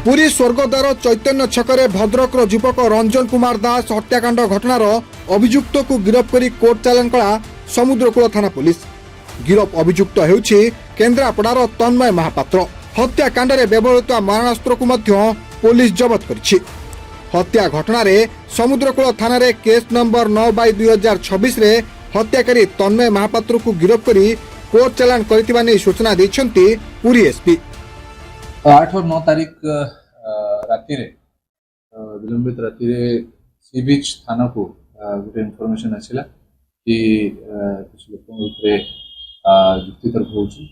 पुरी स्वर्गद्वार चैतन्य छकरे भद्रक युवक रंजन कुमार दास हत्याकांड घटनार अभियुक्त को गिरफ कर कोर्ट चालान कला समुद्रकूल थाना पुलिस। गिरफ अभियुक्त हेउछि केन्द्रापड़ार तन्मय महापात्र। हत्याकांड में व्यवहृत मारणास्त्र को मध्य पुलिस जबत करिछि। हत्या घटना समुद्रकूल थाना रे केस नंबर 9/2026 रे हत्याकारी तन्मय महापात्र को गिरफ कर कोर्ट चालान करथिबा नै सूचना दैछन्ति पुरी एसपी। 8 और 9 तारीख राति विलंबित राति सी बीच थाना को गोटे इनफॉरमेशन आसला कि कुछ लोक जुक्ति तर्क होची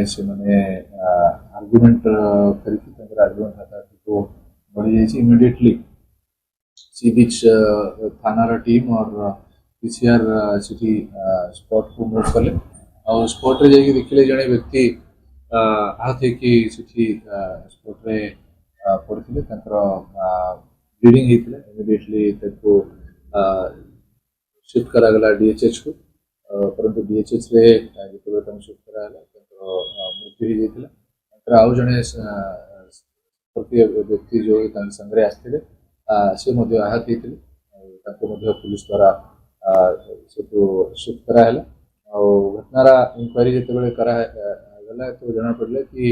से माने आर्गुमेंट करके आर्गुमेंट हाथ को बढ़ी जाइए। इमिडिएटली सी बीच थाना टीम और पीसीआर सिटी स्पॉट को मूव कले और स्पॉट रे जाके देखिले जने व्यक्ति आहत कि स्पॉट रे पड़ते ब्लीडिंग होता है। इमिडिएटली शिफ्ट करागला डीएचएच को, परंतु डीएचएच रे जो शिफ्ट कराला मृत्यु होता। आउ जड़े व्यक्ति जो संगे आसते से आहत होते पुलिस द्वारा शिफ्ट कराला। घटनार इंक्वारी जो कराला तो जना पड़े कि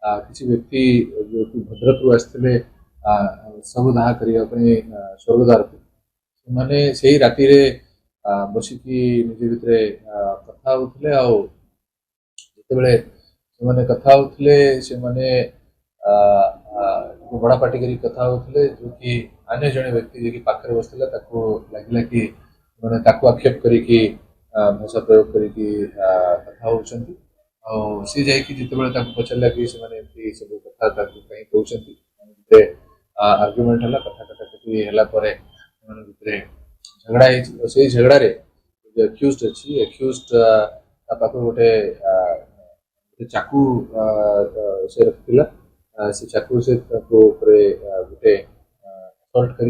किसी व्यक्ति जो कि भद्रक आसते सब दाह करने स्वर्गद्वार को मैंने से राति बसिकी निज भितर कथा होते जिते कथा होते से बड़ा पार्टी करी कथा होते जो कि अन्य जड़े व्यक्ति जो पाखे बसला लगे कि मैंने आक्षेप करी भाषा प्रयोग करके कथा होती सी जाते पचारा कि सब कथा कहीं कहते आर्ग्युमेंट है कथा कटाकटी है झगड़ा से झगड़े एक्यूज्ड अच्छी एक्यूज्ड पाखे गोटे चाकू से रखा से चाकू से गोटे असल्ट कर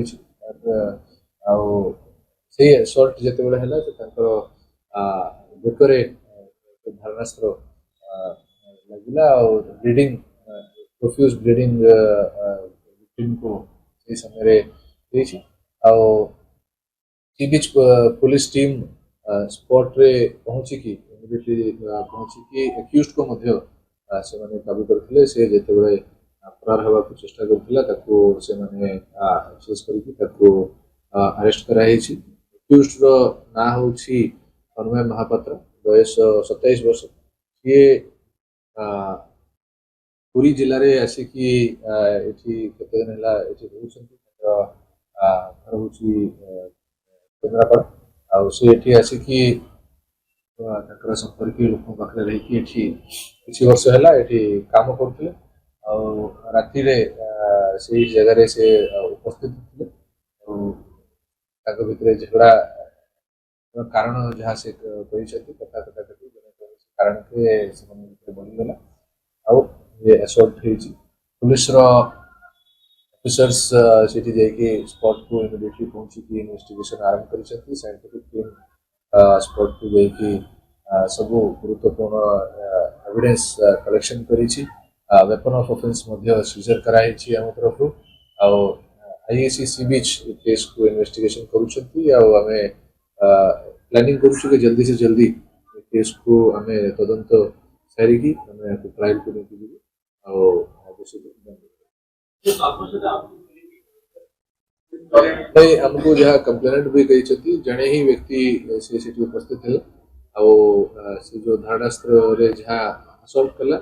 असल्ट जिते है बेकरे धारणास्त्र लगिला और ब्लीडिंग प्रोफ्यूज ब्लीडिंग विक्टिम को से समय सी बीच पुलिस टीम स्पॉट रे पहुंचिकी इमिडिएटली पहुंचिकी एक्यूज्ड को मध्य से माने काबू करथिले। से जेते बळे फरार होबा को चेष्टा करथिला ताको से माने एक्सेस करके ताको अरेस्ट कराइछि। एक्यूज्ड रो ना होछि तन्मय महापात्र, बयस 27 वर्ष। ये पुरी जिले में आसिकी एठी केते दिन हला एठी रहउछन्ती। घर होछि केन्द्रापड़ा आ से एठी आसिकी तकर संपर्की लोक पाखरे रहिकी एठी किछि वर्ष हला एठी काम करथिले और राति रे से जगह रे से उपस्थित थिले और ताको भितरे झगड़ा कारण जहाँ से कथा कथा कटी कारण के बढ़ीगला आउ ये असल्ट होती। पुलिस ऑफिसर्स सिटी जाके स्पॉट को इमिडिएटली पहुंची इन्वेस्टिगेशन आरंभ कर साइंटिफिक टीम स्पॉट को जाकि सब गुरुत्वपूर्ण एविडेंस कलेक्शन करिछि। वेपन ऑफ ऑफेंस सीजर कराई आम तरफ आईएसी सी बीच केस को इन्वेस्टिगेशन करुछंती आमे प्लानिंग करुछु कि जल्दी से जल्दी केस को आमे तदंत सारिकी आमे ट्रायल को लेके जीवु हमको जहाँ कंप्लेनेंट भी कही जड़े ही व्यक्ति से सिटी उपस्थित है से जो धारणास्त्र रे जहाँ असल्ट कला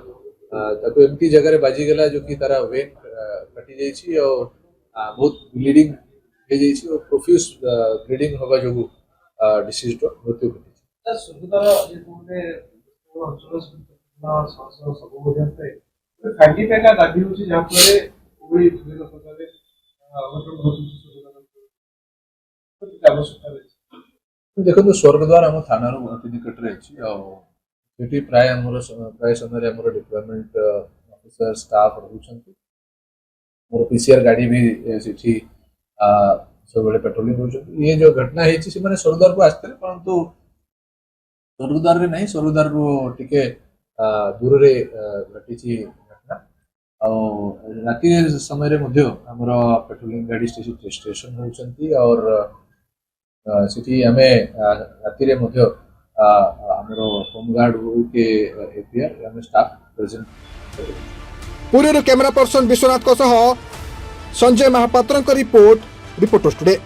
ताको एमती जगह रे बाजी गला जो कि तारा वेन कटी जाइछि और बहुत ब्लीडिंग हो जाइछि और प्रोफ्यूज ब्लीडिंग होगा जो डिसीज मृत्यु देखो तो स्वर्गद्वार आम थाना अति निकट अच्छी प्राय समय डिप्लॉयमेंट ऑफिसर स्टाफ रोचंती। मोर पीसीआर गाड़ी भी सिटी सब बड़े पेट्रोलिंग कर। ये जो घटना है स्वर्गद्वार को आसते परंतु स्वर्गद्वार नहीं स्वर्गद्वार टिके दूर रे घटी घटना राति समय आमर पेट्रोलिंग गाड़ी स्टेशन होती और सिटी आमे राति आमर होमगार्ड हो के एपीआर आम staff present. Puri camera person Vishwanath Sanjay Mahapatra report reporters today.